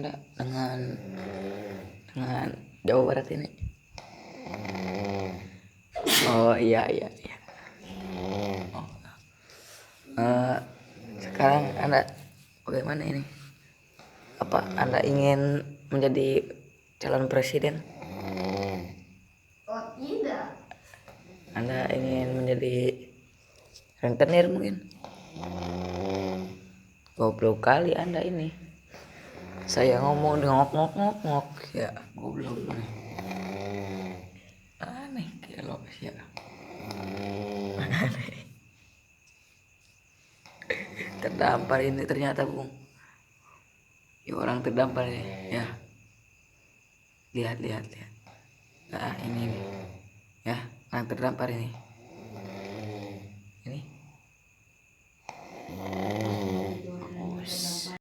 Anda dengan Jawa Barat ini? Oh iya iya iya. Oh. Sekarang Anda bagaimana ini? Apa Anda ingin menjadi calon presiden? Oh tidak. Anda ingin menjadi rentenir mungkin? Goblok kali Anda ini. Saya ngomong ngok ngok ngok ngok ya goblok nih. Aneh kalau ya. Aneh. Terdampar ini ternyata Bung. Ya, orang terdampar ini ya. Lihat lihat lihat. Nah ini nih. Ya, orang terdampar ini.